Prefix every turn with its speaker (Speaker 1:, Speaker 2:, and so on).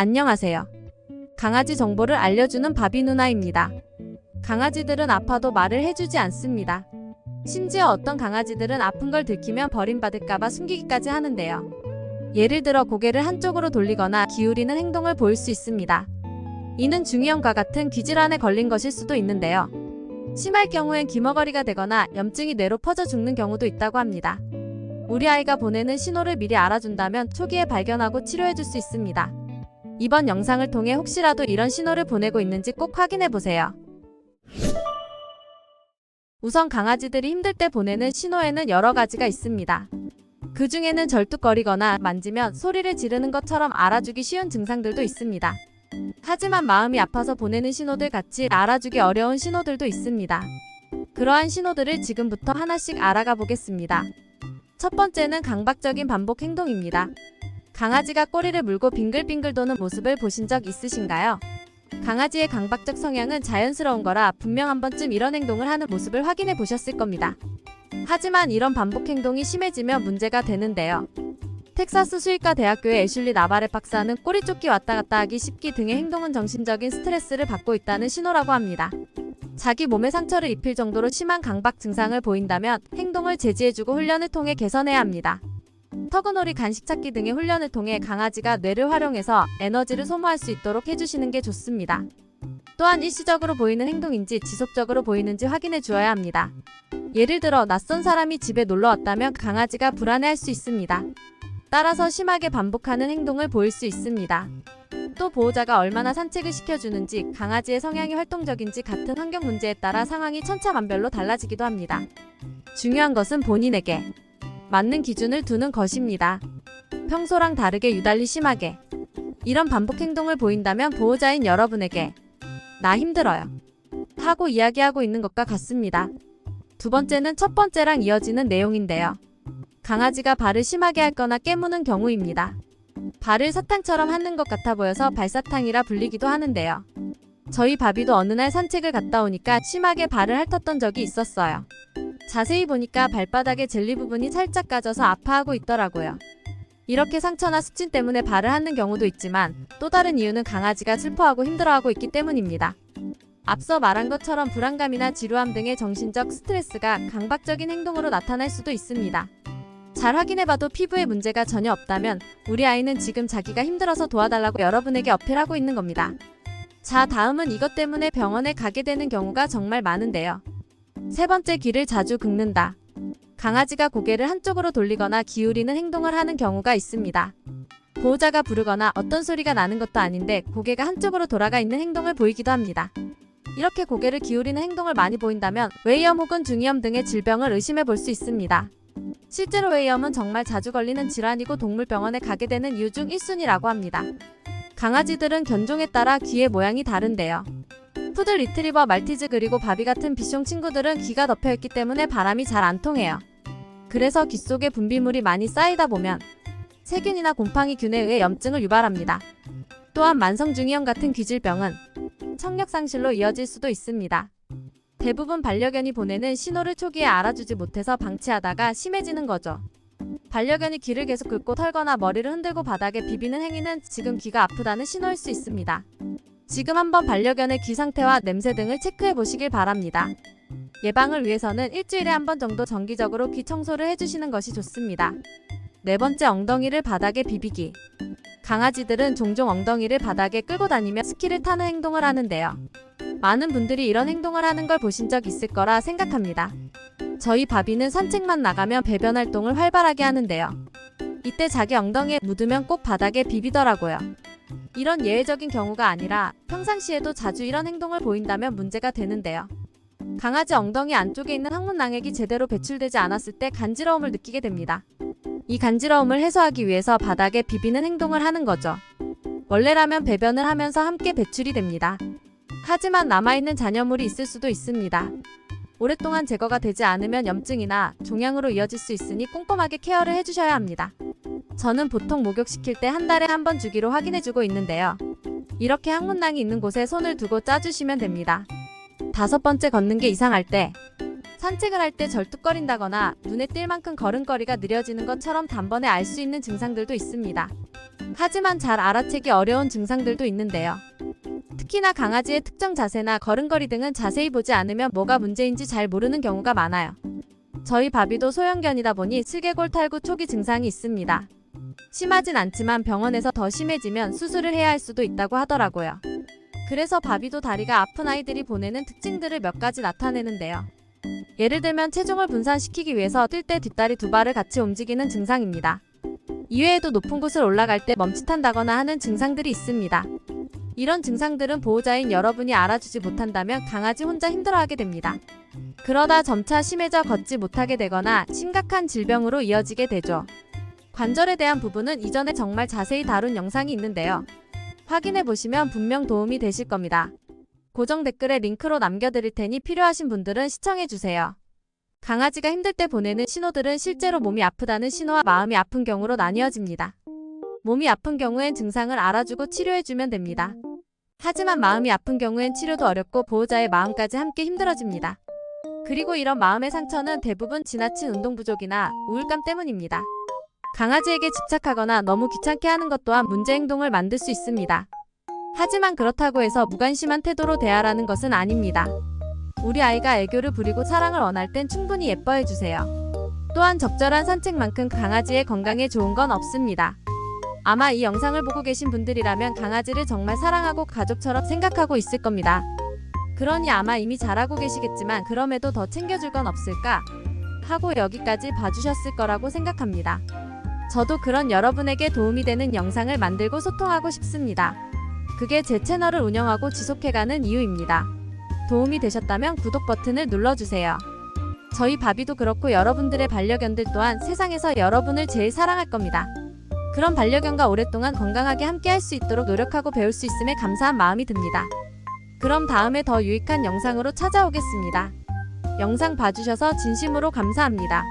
Speaker 1: 안녕하세요. 강아지 정보를 알려주는 바비 누나입니다. 강아지들은 아파도 말을 해주지 않습니다. 심지어 어떤 강아지들은 아픈 걸 들키면 버림받을까봐 숨기기까지 하는데요. 예를 들어 고개를 한쪽으로 돌리거나 기울이는 행동을 보일 수 있습니다. 이는 중이염과 같은 귀질환에 걸린 것일 수도 있는데요. 심할 경우엔 귀머거리가 되거나 염증이 뇌로 퍼져 죽는 경우도 있다고 합니다. 우리 아이가 보내는 신호를 미리 알아준다면 초기에 발견하고 치료해줄 수 있습니다. 이번 영상을 통해 혹시라도 이런 신호를 보내고 있는지 꼭 확인해보세요. 우선 강아지들이 힘들 때 보내는 신호에는 여러 가지가 있습니다. 그 중에는 절뚝거리거나 만지면 소리를 지르는 것처럼 알아주기 쉬운 증상들도 있습니다. 하지만 마음이 아파서 보내는 신호들 같이 알아주기 어려운 신호들도 있습니다. 그러한 신호들을 지금부터 하나씩 알아가 보겠습니다. 첫 번째는 강박적인 반복 행동입니다. 강아지가 꼬리를 물고 빙글빙글 도는 모습을 보신 적 있으신가요? 강아지의 강박적 성향은 자연스러운 거라 분명 한 번쯤 이런 행동을 하는 모습을 확인해 보셨을 겁니다. 하지만 이런 반복 행동이 심해지면 문제가 되는데요. 텍사스 수의과 대학교의 애슐리 나바렛 박사는 꼬리 쫓기 왔다 갔다 하기 씹기 등의 행동은 정신적인 스트레스를 받고 있다는 신호라고 합니다. 자기 몸에 상처를 입힐 정도로 심한 강박 증상을 보인다면 행동을 제지해주고 훈련을 통해 개선해야 합니다. 터그놀이, 간식 찾기 등의 훈련을 통해 강아지가 뇌를 활용해서 에너지를 소모할 수 있도록 해주시는 게 좋습니다. 또한 일시적으로 보이는 행동인지 지속적으로 보이는지 확인해 주어야 합니다. 예를 들어 낯선 사람이 집에 놀러 왔다면 강아지가 불안해할 수 있습니다. 따라서 심하게 반복하는 행동을 보일 수 있습니다. 또 보호자가 얼마나 산책을 시켜주는지, 강아지의 성향이 활동적인지 같은 환경 문제에 따라 상황이 천차만별로 달라지기도 합니다. 중요한 것은 본인에게 맞는 기준을 두는 것입니다. 평소랑 다르게 유달리 심하게 이런 반복 행동을 보인다면 보호자인 여러분에게 나 힘들어요 하고 이야기하고 있는 것과 같습니다. 두 번째는 첫 번째랑 이어지는 내용인데요. 강아지가 발을 심하게 핥거나 깨무는 경우입니다. 발을 사탕처럼 핥는 것 같아 보여서 발사탕이라 불리기도 하는데요. 저희 바비도 어느 날 산책을 갔다 오니까 심하게 발을 핥았던 적이 있었어요. 자세히 보니까 발바닥에 젤리 부분이 살짝 까져서 아파하고 있더라고요. 이렇게 상처나 습진 때문에 발을 핥는 경우도 있지만 또 다른 이유는 강아지가 슬퍼하고 힘들어하고 있기 때문입니다. 앞서 말한 것처럼 불안감이나 지루함 등의 정신적 스트레스가 강박적인 행동으로 나타날 수도 있습니다. 잘 확인해봐도 피부에 문제가 전혀 없다면 우리 아이는 지금 자기가 힘들어서 도와달라고 여러분에게 어필하고 있는 겁니다. 자, 다음은 이것 때문에 병원에 가게 되는 경우가 정말 많은데요. 세 번째, 귀를 자주 긁는다. 강아지가 고개를 한쪽으로 돌리거나 기울이는 행동을 하는 경우가 있습니다. 보호자가 부르거나 어떤 소리가 나는 것도 아닌데 고개가 한쪽으로 돌아가 있는 행동을 보이기도 합니다. 이렇게 고개를 기울이는 행동을 많이 보인다면 웨이염 혹은 중이염 등의 질병을 의심해 볼 수 있습니다. 실제로 웨이염은 정말 자주 걸리는 질환이고 동물병원에 가게 되는 이유 중 1순위라고 합니다. 강아지들은 견종에 따라 귀의 모양이 다른데요. 푸들, 리트리버, 말티즈 그리고 바비 같은 비숑 친구들은 귀가 덮여있기 때문에 바람이 잘 안 통해요. 그래서 귀 속에 분비물이 많이 쌓이다 보면 세균이나 곰팡이균에 의해 염증을 유발합니다. 또한 만성중이염 같은 귀질병은 청력상실로 이어질 수도 있습니다. 대부분 반려견이 보내는 신호를 초기에 알아주지 못해서 방치하다가 심해지는 거죠. 반려견이 귀를 계속 긁고 털거나 머리를 흔들고 바닥에 비비는 행위는 지금 귀가 아프다는 신호일 수 있습니다. 지금 한번 반려견의 귀 상태와 냄새 등을 체크해 보시길 바랍니다. 예방을 위해서는 일주일에 한 번 정도 정기적으로 귀 청소를 해주시는 것이 좋습니다. 네 번째, 엉덩이를 바닥에 비비기. 강아지들은 종종 엉덩이를 바닥에 끌고 다니며 스키를 타는 행동을 하는데요. 많은 분들이 이런 행동을 하는 걸 보신 적 있을 거라 생각합니다. 저희 바비는 산책만 나가면 배변 활동을 활발하게 하는데요. 이때 자기 엉덩이에 묻으면 꼭 바닥에 비비더라고요. 이런 예외적인 경우가 아니라 평상시에도 자주 이런 행동을 보인다면 문제가 되는데요. 강아지 엉덩이 안쪽에 있는 항문낭액이 제대로 배출되지 않았을 때 간지러움을 느끼게 됩니다. 이 간지러움을 해소하기 위해서 바닥에 비비는 행동을 하는 거죠. 원래라면 배변을 하면서 함께 배출이 됩니다. 하지만 남아있는 잔여물이 있을 수도 있습니다. 오랫동안 제거가 되지 않으면 염증이나 종양으로 이어질 수 있으니 꼼꼼하게 케어를 해주셔야 합니다. 저는 보통 목욕시킬 때 한 달에 한 번 주기로 확인해주고 있는데요. 이렇게 항문낭이 있는 곳에 손을 두고 짜주시면 됩니다. 다섯 번째, 걷는 게 이상할 때. 산책을 할 때 절뚝거린다거나 눈에 띌 만큼 걸음걸이가 느려지는 것처럼 단번에 알 수 있는 증상들도 있습니다. 하지만 잘 알아채기 어려운 증상들도 있는데요. 특히나 강아지의 특정 자세나 걸음걸이 등은 자세히 보지 않으면 뭐가 문제인지 잘 모르는 경우가 많아요. 저희 바비도 소형견이다 보니 슬개골 탈구 초기 증상이 있습니다. 심하진 않지만 병원에서 더 심해지면 수술을 해야 할 수도 있다고 하더라고요. 그래서 바비도 다리가 아픈 아이들이 보내는 특징들을 몇 가지 나타내는데요. 예를 들면 체중을 분산시키기 위해서 뛸 때 뒷다리 두 발을 같이 움직이는 증상입니다. 이외에도 높은 곳을 올라갈 때 멈칫한다거나 하는 증상들이 있습니다. 이런 증상들은 보호자인 여러분이 알아주지 못한다면 강아지 혼자 힘들어하게 됩니다. 그러다 점차 심해져 걷지 못하게 되거나 심각한 질병으로 이어지게 되죠. 관절에 대한 부분은 이전에 정말 자세히 다룬 영상이 있는데요. 확인해 보시면 분명 도움이 되실 겁니다. 고정 댓글에 링크로 남겨드릴 테니 필요하신 분들은 시청해 주세요. 강아지가 힘들 때 보내는 신호들은 실제로 몸이 아프다는 신호와 마음이 아픈 경우로 나뉘어집니다. 몸이 아픈 경우엔 증상을 알아주고 치료해주면 됩니다. 하지만 마음이 아픈 경우엔 치료도 어렵고 보호자의 마음까지 함께 힘들어집니다. 그리고 이런 마음의 상처는 대부분 지나친 운동 부족이나 우울감 때문입니다. 강아지에게 집착하거나 너무 귀찮게 하는 것 또한 문제 행동을 만들 수 있습니다. 하지만 그렇다고 해서 무관심한 태도로 대하라는 것은 아닙니다. 우리 아이가 애교를 부리고 사랑을 원할 땐 충분히 예뻐해주세요. 또한 적절한 산책만큼 강아지의 건강에 좋은 건 없습니다. 아마 이 영상을 보고 계신 분들이라면 강아지를 정말 사랑하고 가족처럼 생각하고 있을 겁니다. 그러니 아마 이미 잘하고 계시겠지만 그럼에도 더 챙겨줄 건 없을까 하고 여기까지 봐주셨을 거라고 생각합니다. 저도 그런 여러분에게 도움이 되는 영상을 만들고 소통하고 싶습니다. 그게 제 채널을 운영하고 지속해가는 이유입니다. 도움이 되셨다면 구독 버튼을 눌러주세요. 저희 바비도 그렇고 여러분들의 반려견들 또한 세상에서 여러분을 제일 사랑할 겁니다. 그런 반려견과 오랫동안 건강하게 함께 할 수 있도록 노력하고 배울 수 있음에 감사한 마음이 듭니다. 그럼 다음에 더 유익한 영상으로 찾아오겠습니다. 영상 봐주셔서 진심으로 감사합니다.